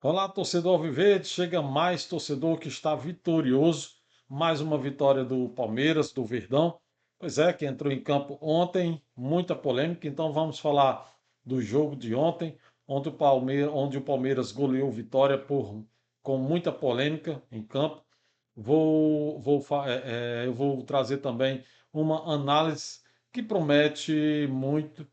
Olá, torcedor Alviverde. Chega mais torcedor que está vitorioso. Mais uma vitória do Palmeiras, do Verdão. Pois é, que entrou em campo ontem, muita polêmica. Então vamos falar do jogo de ontem, onde o Palmeiras goleou Vitória com muita polêmica em campo. Eu vou trazer também uma análise que promete muito,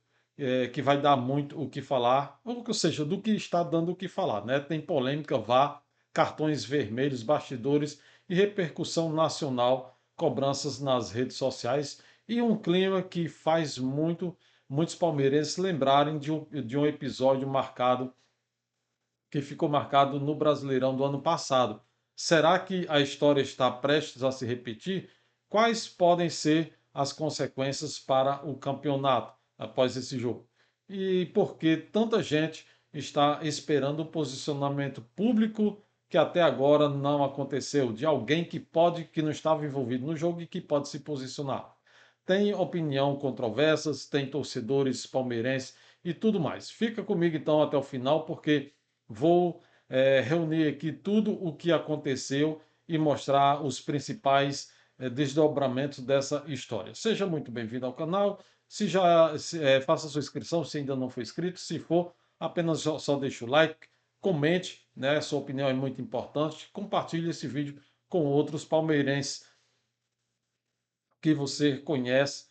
que vai dar muito o que falar, ou seja, do que está dando o que falar, né? Tem polêmica, VAR, cartões vermelhos, bastidores e repercussão nacional, cobranças nas redes sociais e um clima que faz muitos palmeirenses lembrarem de um episódio que ficou marcado no Brasileirão do ano passado. Será que a história está prestes a se repetir? Quais podem ser as consequências para o campeonato após esse jogo? E por que tanta gente está esperando o posicionamento público que até agora não aconteceu, de alguém que não estava envolvido no jogo e que pode se posicionar? Tem opinião controversas, tem torcedores palmeirenses e tudo mais. Fica comigo então até o final, porque vou reunir aqui tudo o que aconteceu e mostrar os principais desdobramentos dessa história. Seja muito bem-vindo ao canal. Faça sua inscrição se ainda não for inscrito. Se for, apenas só deixa o like, comente, né? Sua opinião é muito importante. Compartilhe esse vídeo com outros palmeirenses que você conhece.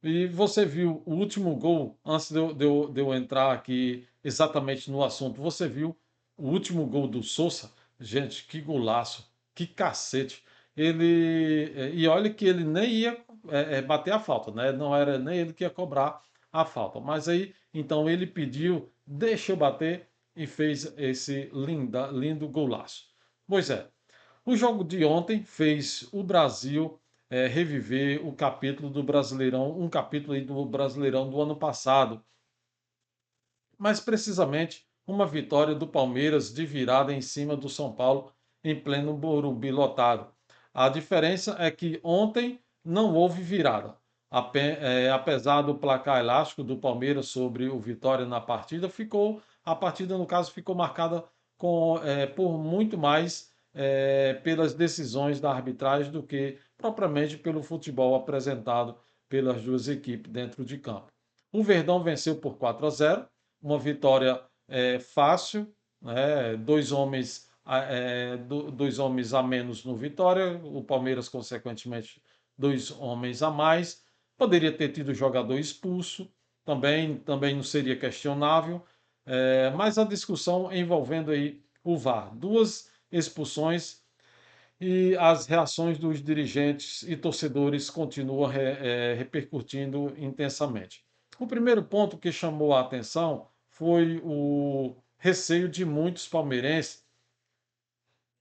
E você viu o último gol, antes de eu entrar aqui exatamente no assunto, você viu o último gol do Sousa? Gente, que golaço, que cacete. E olha que ele nem ia bater a falta, né? Não era nem ele que ia cobrar a falta. Mas aí, então ele pediu, deixa eu bater e fez esse lindo golaço. Pois é, o jogo de ontem fez o Brasil reviver o capítulo do Brasileirão, um capítulo aí do Brasileirão do ano passado. Mais precisamente, uma vitória do Palmeiras de virada em cima do São Paulo em pleno Morumbi lotado. A diferença é que ontem não houve virada. Apesar do placar elástico do Palmeiras sobre o Vitória na partida, a partida no caso ficou marcada por muito mais pelas decisões da arbitragem do que propriamente pelo futebol apresentado pelas duas equipes dentro de campo. O Verdão venceu por 4-0, uma vitória fácil, né? Dois homens a menos no Vitória, o Palmeiras, consequentemente, dois homens a mais. Poderia ter tido jogador expulso, também não seria questionável, mas a discussão envolvendo aí o VAR, duas expulsões e as reações dos dirigentes e torcedores continuam repercutindo intensamente. O primeiro ponto que chamou a atenção foi o receio de muitos palmeirenses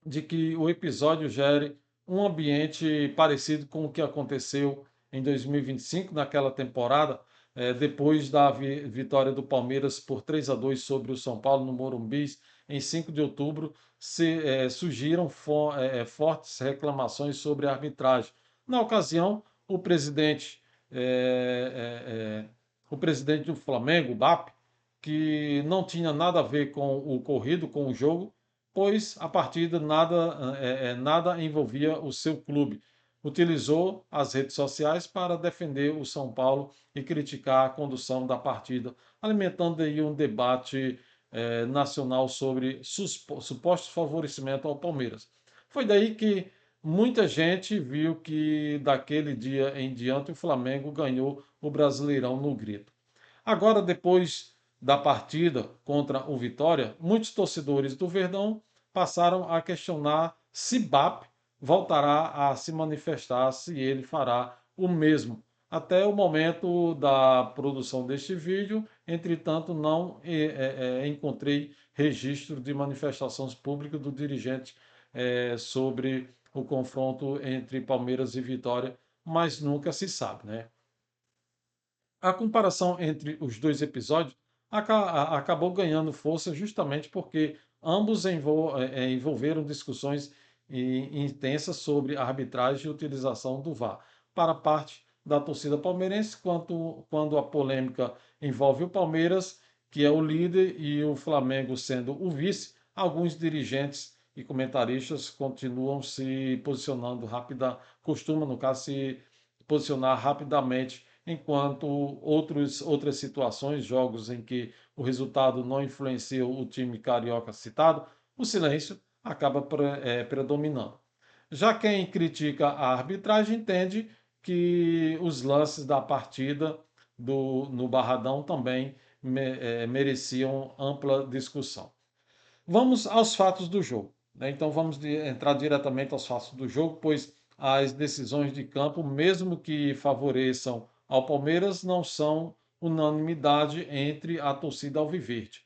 de que o episódio gere um ambiente parecido com o que aconteceu em 2025, naquela temporada, depois da vitória do Palmeiras por 3-2 sobre o São Paulo no Morumbi, em 5 de outubro, surgiram fortes reclamações sobre a arbitragem. Na ocasião, eh, o presidente do Flamengo, o BAP, que não tinha nada a ver com o ocorrido, com o jogo, pois a partida nada envolvia o seu clube. Utilizou as redes sociais para defender o São Paulo e criticar a condução da partida, alimentando aí um debate nacional sobre supostos favorecimento ao Palmeiras. Foi daí que muita gente viu que daquele dia em diante o Flamengo ganhou o Brasileirão no grito. Agora, depois da partida contra o Vitória, muitos torcedores do Verdão passaram a questionar se BAP voltará a se manifestar, se ele fará o mesmo. Até o momento da produção deste vídeo, entretanto, não encontrei registro de manifestações públicas do dirigente sobre o confronto entre Palmeiras e Vitória, mas nunca se sabe, né? A comparação entre os dois episódios acabou ganhando força justamente porque ambos envolveram discussões intensas sobre a arbitragem e utilização do VAR. Para parte da torcida palmeirense, quando a polêmica envolve o Palmeiras que é o líder, e o Flamengo sendo o vice, alguns dirigentes e comentaristas continuam se posicionando costumam, no caso, se posicionar rapidamente, enquanto outras situações, jogos em que o resultado não influencia o time carioca citado, o silêncio acaba predominando. Já quem critica a arbitragem entende que os lances da partida no Barradão também mereciam ampla discussão. Vamos aos fatos do jogo, né? Então vamos entrar diretamente aos fatos do jogo, pois as decisões de campo, mesmo que favoreçam ao Palmeiras, não são unanimidade entre a torcida alviverde.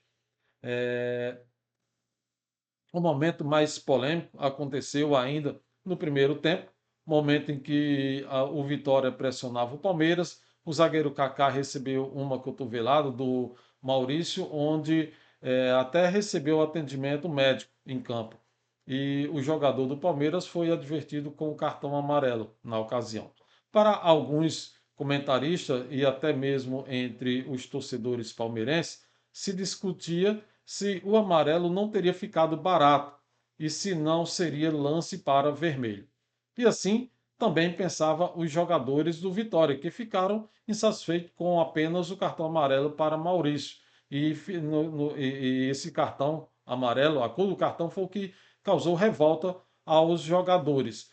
O momento mais polêmico aconteceu ainda no primeiro tempo, momento em que o Vitória pressionava o Palmeiras, o zagueiro Kaká recebeu uma cotovelada do Maurício, onde até recebeu atendimento médico em campo. E o jogador do Palmeiras foi advertido com o cartão amarelo na ocasião. Para alguns comentaristas e até mesmo entre os torcedores palmeirenses, se discutia se o amarelo não teria ficado barato e se não seria lance para vermelho. E assim também pensava os jogadores do Vitória, que ficaram insatisfeitos com apenas o cartão amarelo para Maurício. E esse cartão amarelo, a cor do cartão, foi o que causou revolta aos jogadores.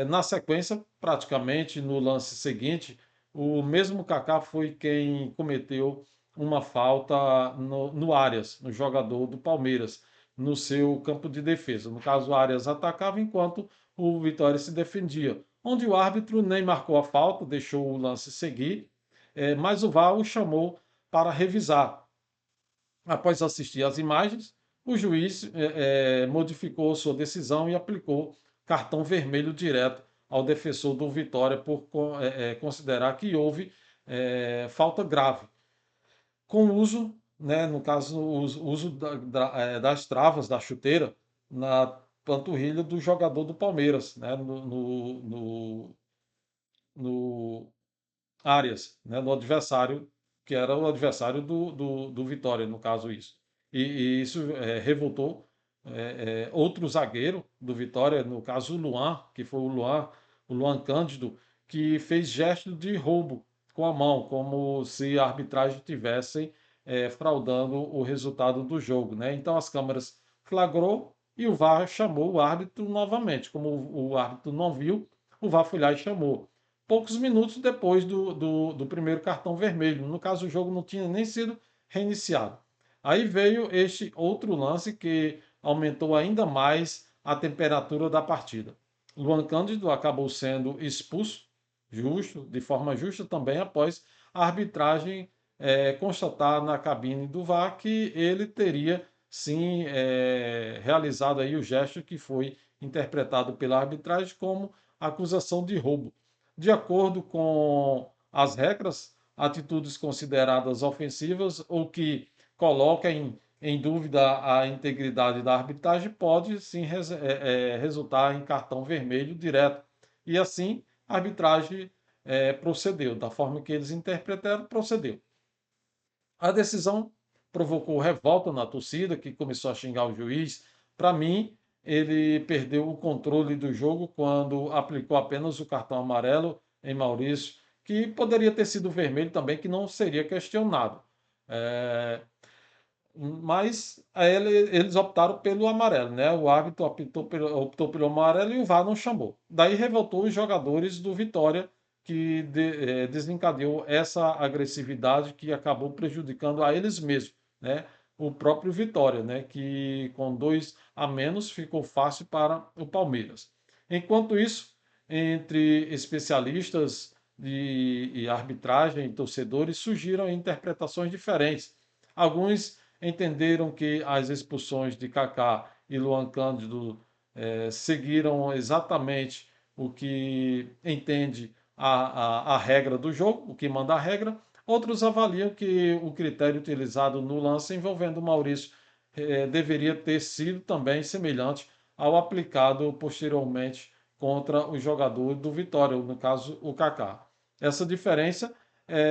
Na sequência, praticamente no lance seguinte, o mesmo Kaká foi quem cometeu uma falta no Arias, no jogador do Palmeiras, no seu campo de defesa. No caso, o Arias atacava enquanto o Vitória se defendia, onde o árbitro nem marcou a falta, deixou o lance seguir, mas o VAR o chamou para revisar. Após assistir às imagens, o juiz modificou sua decisão e aplicou cartão vermelho direto ao defensor do Vitória por considerar que houve falta grave com o uso, né, no caso, o uso das travas da chuteira na panturrilha do jogador do Palmeiras, né, no Arias, né, no adversário, que era o adversário do Vitória, no caso isso. E isso revoltou outro zagueiro do Vitória, no caso o Luan, que foi o Luan Cândido, que fez gesto de roubo com a mão, como se a arbitragem tivesse fraudando o resultado do jogo, né? Então as câmeras flagrou e o VAR chamou o árbitro novamente. Como o árbitro não viu, o VAR foi lá e chamou poucos minutos depois do primeiro cartão vermelho. No caso, o jogo não tinha nem sido reiniciado. Aí veio este outro lance que aumentou ainda mais a temperatura da partida. Luan Cândido acabou sendo expulso, de forma justa também, após a arbitragem constatar na cabine do VAR que ele teria sim realizado aí o gesto que foi interpretado pela arbitragem como acusação de roubo. De acordo com as regras, atitudes consideradas ofensivas ou que coloquem em dúvida a integridade da arbitragem pode sim resultar em cartão vermelho direto. E assim a arbitragem procedeu, da forma que eles interpretaram, procedeu. A decisão provocou revolta na torcida, que começou a xingar o juiz. Para mim, ele perdeu o controle do jogo quando aplicou apenas o cartão amarelo em Maurício, que poderia ter sido vermelho também, que não seria questionado. Mas eles optaram pelo amarelo, né? O árbitro optou pelo amarelo e o VAR não chamou. Daí revoltou os jogadores do Vitória, que desencadeou essa agressividade que acabou prejudicando a eles mesmos, né? O próprio Vitória, né? Que com 2 a menos ficou fácil para o Palmeiras. Enquanto isso, entre especialistas de arbitragem e torcedores surgiram interpretações diferentes. Alguns entenderam que as expulsões de Kaká e Luan Cândido seguiram exatamente o que entende a regra do jogo, o que manda a regra. Outros avaliam que o critério utilizado no lance envolvendo o Maurício deveria ter sido também semelhante ao aplicado posteriormente contra o jogador do Vitória, no caso o Kaká. Essa diferença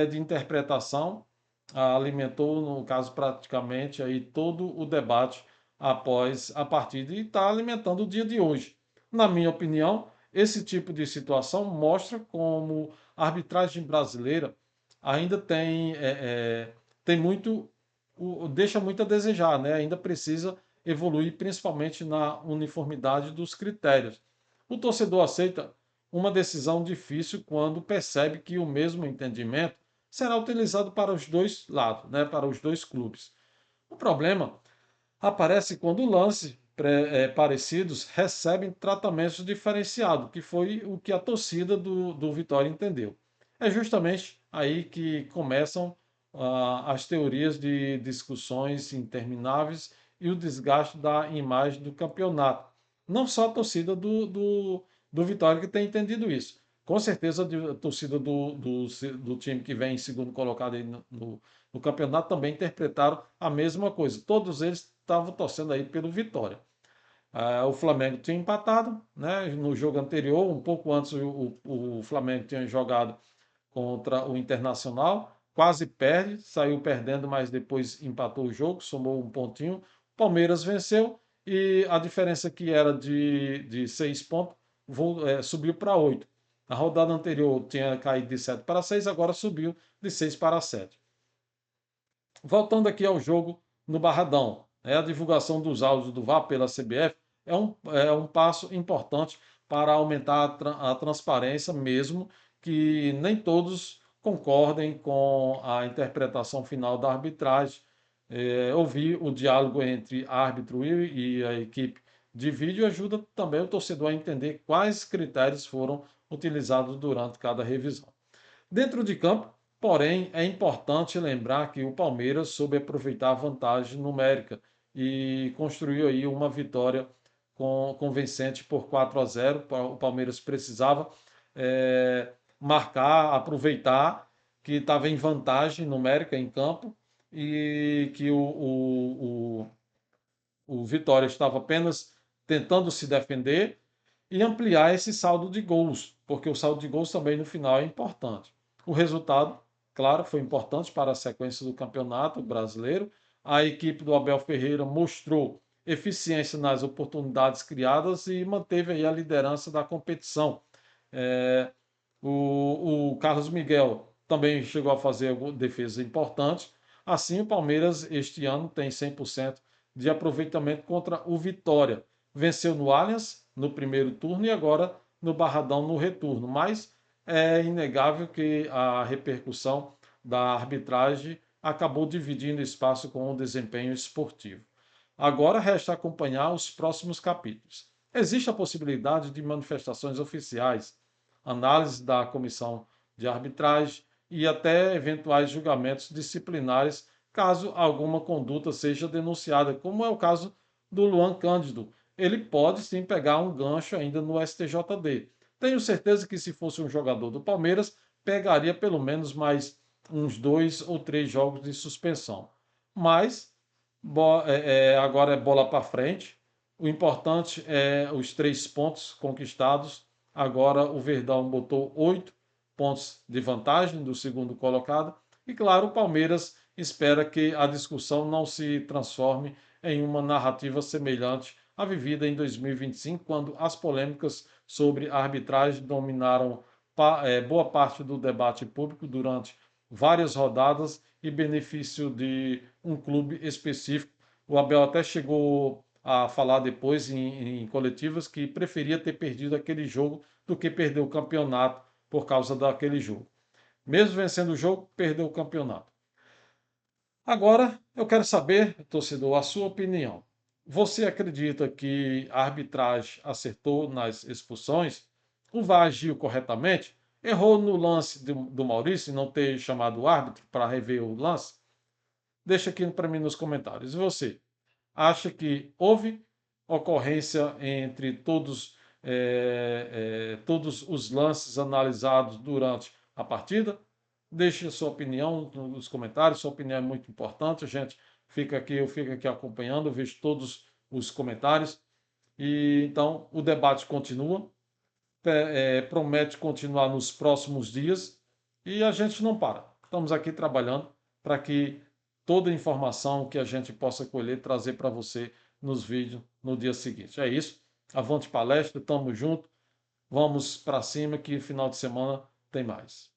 de interpretação alimentou, no caso, praticamente aí todo o debate após a partida e está alimentando o dia de hoje. Na minha opinião, esse tipo de situação mostra como a arbitragem brasileira ainda tem muito, deixa muito a desejar, né? Ainda precisa evoluir, principalmente na uniformidade dos critérios. O torcedor aceita uma decisão difícil quando percebe que o mesmo entendimento será utilizado para os dois lados, né, para os dois clubes. O problema aparece quando lances parecidos recebem tratamentos diferenciados, que foi o que a torcida do Vitória entendeu. É justamente aí que começam as teorias de discussões intermináveis e o desgaste da imagem do campeonato. Não só a torcida do Vitória que tem entendido isso. Com certeza a torcida do time que vem em segundo colocado aí no campeonato também interpretaram a mesma coisa. Todos eles estavam torcendo aí pelo Vitória. O Flamengo tinha empatado, né? No jogo anterior, um pouco antes, o Flamengo tinha jogado contra o Internacional, quase perde, saiu perdendo, mas depois empatou o jogo, somou um pontinho. Palmeiras venceu e a diferença que era de 6 pontos subiu para 8. Na rodada anterior tinha caído de 7 para 6, agora subiu de 6 para 7. Voltando aqui ao jogo no Barradão, a divulgação dos áudios do VAR pela CBF é um passo importante para aumentar a transparência, mesmo que nem todos concordem com a interpretação final da arbitragem. Ouvir o diálogo entre árbitro e a equipe de vídeo ajuda também o torcedor a entender quais critérios foram utilizados durante cada revisão. Dentro de campo, porém, é importante lembrar que o Palmeiras soube aproveitar a vantagem numérica e construiu aí uma vitória convincente por 4-0. O Palmeiras precisava marcar, aproveitar que estava em vantagem numérica em campo e que o Vitória estava apenas tentando se defender e ampliar esse saldo de gols, porque o saldo de gols também no final é importante. O resultado, claro, foi importante para a sequência do campeonato brasileiro. A equipe do Abel Ferreira mostrou eficiência nas oportunidades criadas e manteve aí a liderança da competição. É, o Carlos Miguel também chegou a fazer defesas importantes. Assim, o Palmeiras este ano tem 100% de aproveitamento contra o Vitória. Venceu no Allianz no primeiro turno e agora no Barradão no retorno. Mas é inegável que a repercussão da arbitragem acabou dividindo espaço com o desempenho esportivo. Agora resta acompanhar os próximos capítulos. Existe a possibilidade de manifestações oficiais, análise da comissão de arbitragem e até eventuais julgamentos disciplinares caso alguma conduta seja denunciada, como é o caso do Luan Cândido. Ele pode sim pegar um gancho ainda no STJD. Tenho certeza que se fosse um jogador do Palmeiras, pegaria pelo menos mais uns 2 ou 3 jogos de suspensão. Mas agora é bola para frente. O importante é os 3 pontos conquistados. Agora o Verdão botou 8 pontos de vantagem do segundo colocado. E claro, o Palmeiras espera que a discussão não se transforme em uma narrativa semelhante à vivida em 2025, quando as polêmicas sobre a arbitragem dominaram boa parte do debate público durante várias rodadas e benefício de um clube específico. O Abel até chegou a falar depois em coletivas que preferia ter perdido aquele jogo do que perder o campeonato por causa daquele jogo. Mesmo vencendo o jogo, perdeu o campeonato. Agora, eu quero saber, torcedor, a sua opinião. Você acredita que a arbitragem acertou nas expulsões? O VAR agiu corretamente? Errou no lance do Maurício, não ter chamado o árbitro para rever o lance? Deixa aqui para mim nos comentários. E você? Acha que houve ocorrência entre todos os lances analisados durante a partida? Deixe a sua opinião nos comentários, sua opinião é muito importante, gente. Eu fico aqui acompanhando, eu vejo todos os comentários. E então o debate continua, promete continuar nos próximos dias e a gente não para. Estamos aqui trabalhando para que toda a informação que a gente possa colher, trazer para você nos vídeos no dia seguinte. É isso. Avante palestra, tamo junto. Vamos para cima que final de semana tem mais.